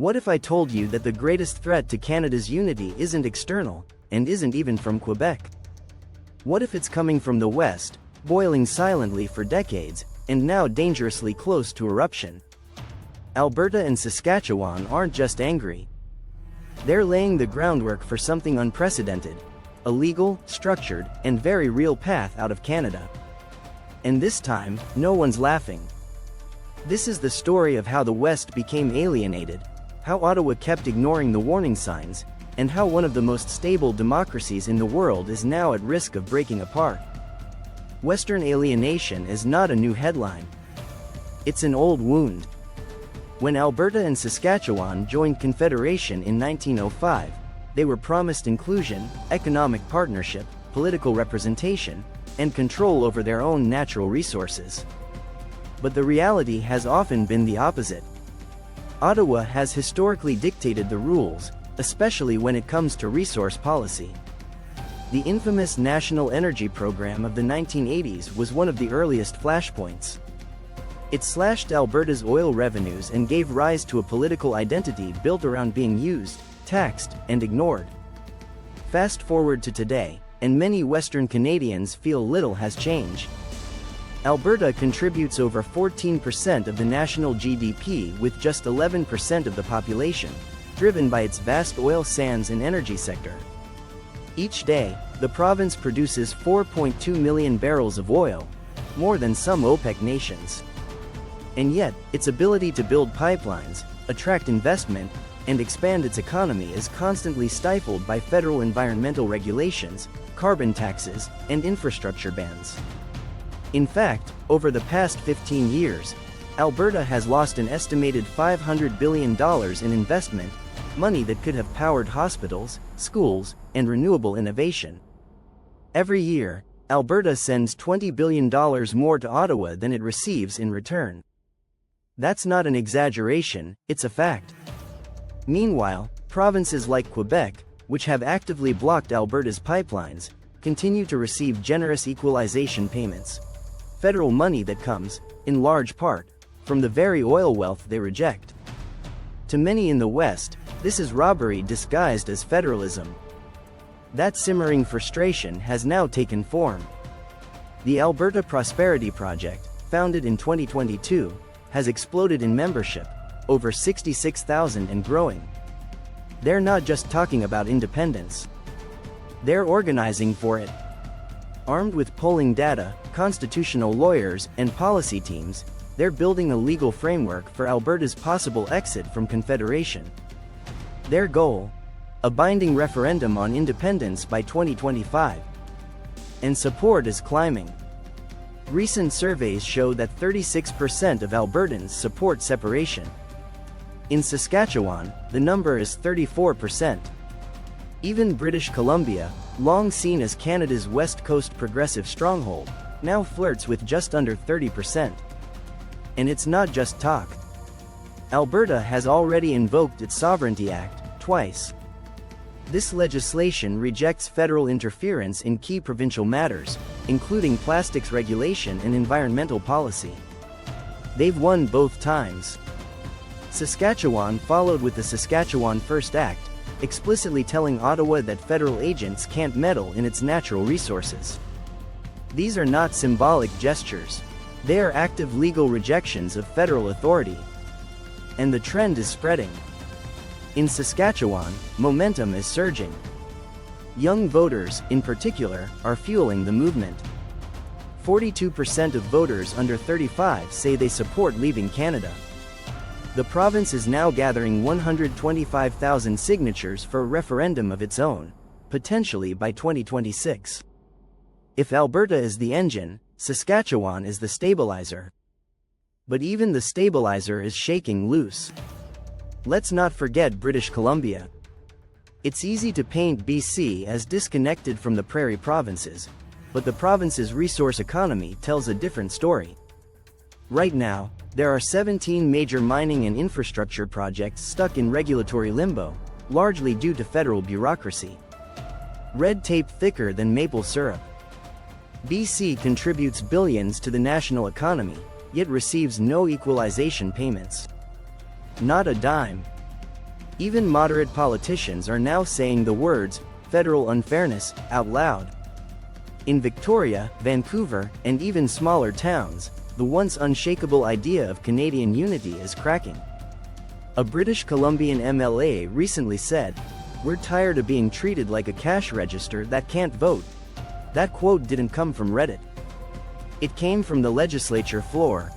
What if I told you that the greatest threat to Canada's unity isn't external, and isn't even from Quebec? What if it's coming from the West, boiling silently for decades, and now dangerously close to eruption? Alberta and Saskatchewan aren't just angry. They're laying the groundwork for something unprecedented, a legal, structured, and very real path out of Canada. And this time, no one's laughing. This is the story of how the West became alienated, how Ottawa kept ignoring the warning signs, and how one of the most stable democracies in the world is now at risk of breaking apart. Western alienation is not a new headline. It's an old wound. When Alberta and Saskatchewan joined Confederation in 1905, they were promised inclusion, economic partnership, political representation, and control over their own natural resources. But the reality has often been the opposite. Ottawa has historically dictated the rules, especially when it comes to resource policy. The infamous National Energy Program of the 1980s was one of the earliest flashpoints. It slashed Alberta's oil revenues and gave rise to a political identity built around being used, taxed, and ignored. Fast forward to today, and many Western Canadians feel little has changed. Alberta contributes over 14% of the national GDP with just 11% of the population, driven by its vast oil sands and energy sector. Each day, the province produces 4.2 million barrels of oil, more than some OPEC nations. And yet, its ability to build pipelines, attract investment, and expand its economy is constantly stifled by federal environmental regulations, carbon taxes, and infrastructure bans. In fact, over the past 15 years, Alberta has lost an estimated $500 billion in investment, money that could have powered hospitals, schools, and renewable innovation. Every year, Alberta sends $20 billion more to Ottawa than it receives in return. That's not an exaggeration, it's a fact. Meanwhile, provinces like Quebec, which have actively blocked Alberta's pipelines, continue to receive generous equalization payments. Federal money that comes, in large part, from the very oil wealth they reject. To many in the West, this is robbery disguised as federalism. That simmering frustration has now taken form. The Alberta Prosperity Project, founded in 2022, has exploded in membership, over 66,000 and growing. They're not just talking about independence. They're organizing for it. Armed with polling data, constitutional lawyers, and policy teams, they're building a legal framework for Alberta's possible exit from Confederation. Their goal? A binding referendum on independence by 2025. And support is climbing. Recent surveys show that 36% of Albertans support separation. In Saskatchewan, the number is 34%. Even British Columbia, long seen as Canada's West Coast progressive stronghold, now flirts with just under 30%. And it's not just talk. Alberta has already invoked its Sovereignty Act, twice. This legislation rejects federal interference in key provincial matters, including plastics regulation and environmental policy. They've won both times. Saskatchewan followed with the Saskatchewan First Act, explicitly telling Ottawa that federal agents can't meddle in its natural resources. These are not symbolic gestures. They are active legal rejections of federal authority. And the trend is spreading. In Saskatchewan, momentum is surging. Young voters, in particular, are fueling the movement. 42% of voters under 35 say they support leaving Canada. The province is now gathering 125,000 signatures for a referendum of its own, potentially by 2026. If Alberta is the engine, Saskatchewan is the stabilizer. But even the stabilizer is shaking loose. Let's not forget British Columbia. It's easy to paint BC as disconnected from the prairie provinces, but the province's resource economy tells a different story. Right now, there are 17 major mining and infrastructure projects stuck in regulatory limbo, largely due to federal bureaucracy. Red tape thicker than maple syrup. BC contributes billions to the national economy, yet receives no equalization payments. Not a dime. Even moderate politicians are now saying the words, federal unfairness, out loud. In Victoria, Vancouver, and even smaller towns, the once unshakable idea of Canadian unity is cracking. A British Columbian MLA recently said, "We're tired of being treated like a cash register that can't vote." That quote didn't come from Reddit. It came from the legislature floor.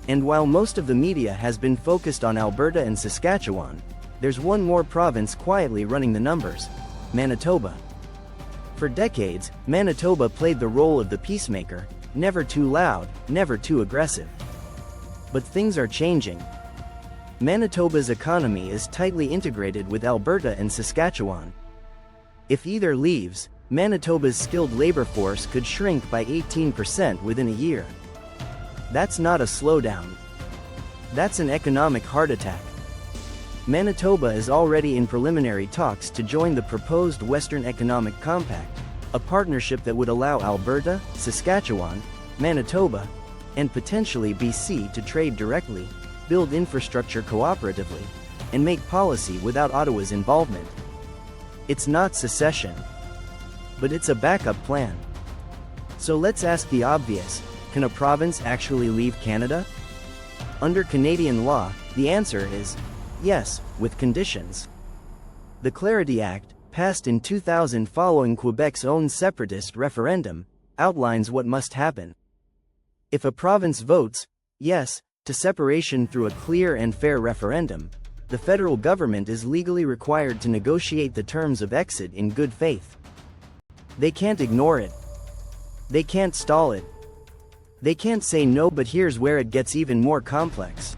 And while most of the media has been focused on Alberta and Saskatchewan, there's one more province quietly running the numbers: Manitoba. For decades, Manitoba played the role of the peacemaker, never too loud, never too aggressive. But things are changing. Manitoba's economy is tightly integrated with Alberta and Saskatchewan. If either leaves, Manitoba's skilled labor force could shrink by 18% within a year. That's not a slowdown. That's an economic heart attack. Manitoba is already in preliminary talks to join the proposed Western Economic Compact, a partnership that would allow Alberta, Saskatchewan, Manitoba, and potentially BC to trade directly, build infrastructure cooperatively, and make policy without Ottawa's involvement. It's not secession, but it's a backup plan. So let's ask the obvious: can a province actually leave Canada? Under Canadian law, the answer is yes, with conditions. The Clarity Act, passed in 2000 following Quebec's own separatist referendum, outlines what must happen. If a province votes yes to separation through a clear and fair referendum, the federal government is legally required to negotiate the terms of exit in good faith. They can't ignore it. They can't stall it. They can't say no, but here's where it gets even more complex.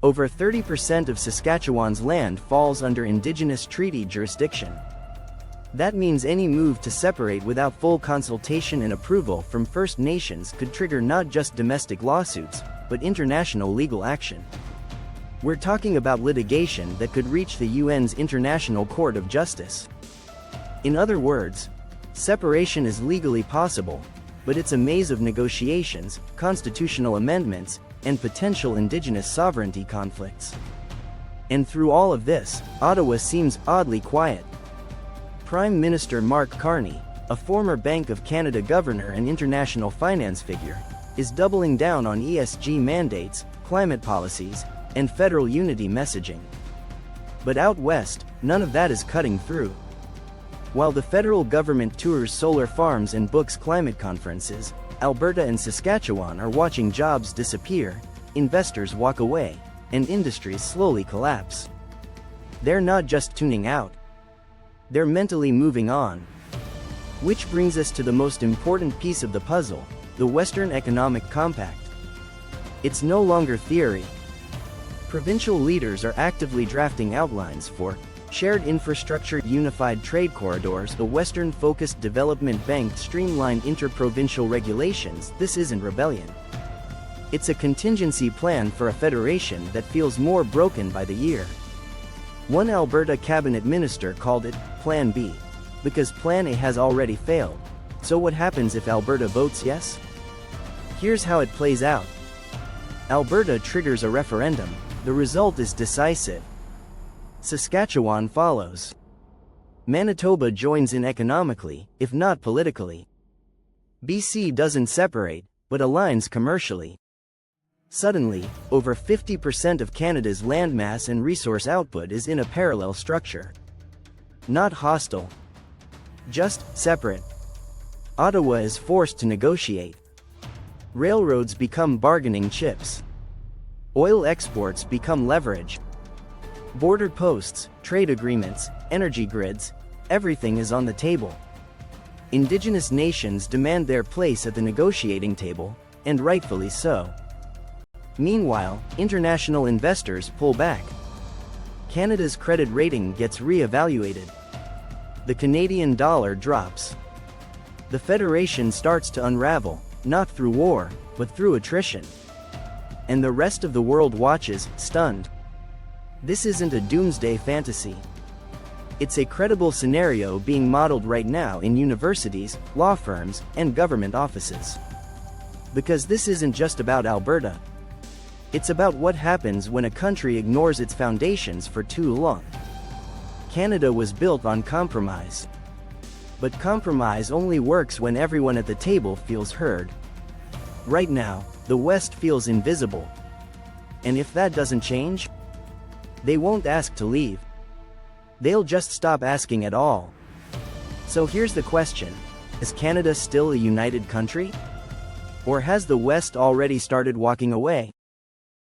Over 30% of Saskatchewan's land falls under Indigenous treaty jurisdiction. That means any move to separate without full consultation and approval from First Nations could trigger not just domestic lawsuits, but international legal action. We're talking about litigation that could reach the UN's International Court of Justice. In other words, separation is legally possible, but it's a maze of negotiations, constitutional amendments, and potential Indigenous sovereignty conflicts. And through all of this, Ottawa seems oddly quiet. Prime Minister Mark Carney, a former Bank of Canada governor and international finance figure, is doubling down on ESG mandates, climate policies, and federal unity messaging. But out west, none of that is cutting through. While the federal government tours solar farms and books climate conferences, Alberta and Saskatchewan are watching jobs disappear, investors walk away, and industries slowly collapse. They're not just tuning out. They're mentally moving on. Which brings us to the most important piece of the puzzle: the Western Economic Compact. It's no longer theory. Provincial leaders are actively drafting outlines for shared infrastructure, unified trade corridors, the Western-focused development bank, streamlined interprovincial regulations. This isn't rebellion. It's a contingency plan for a federation that feels more broken by the year. One Alberta cabinet minister called it Plan B, because Plan A has already failed. So what happens if Alberta votes yes? Here's how it plays out. Alberta triggers a referendum. The result is decisive. Saskatchewan follows. Manitoba joins in economically, if not politically. BC doesn't separate, but aligns commercially. Suddenly, over 50% of Canada's landmass and resource output is in a parallel structure. Not hostile. Just separate. Ottawa is forced to negotiate. Railroads become bargaining chips. Oil exports become leverage. Border posts, trade agreements, energy grids, everything is on the table. Indigenous nations demand their place at the negotiating table, and rightfully so. Meanwhile, international investors pull back. Canada's credit rating gets re-evaluated. The Canadian dollar drops. The Federation starts to unravel, not through war, but through attrition. And the rest of the world watches, stunned. This isn't a doomsday fantasy. It's a credible scenario being modeled right now in universities, law firms, and government offices. Because this isn't just about Alberta. It's about what happens when a country ignores its foundations for too long. Canada was built on compromise. But compromise only works when everyone at the table feels heard. Right now, the West feels invisible. And if that doesn't change, they won't ask to leave. They'll just stop asking at all. So here's the question: is Canada still a united country? Or has the West already started walking away?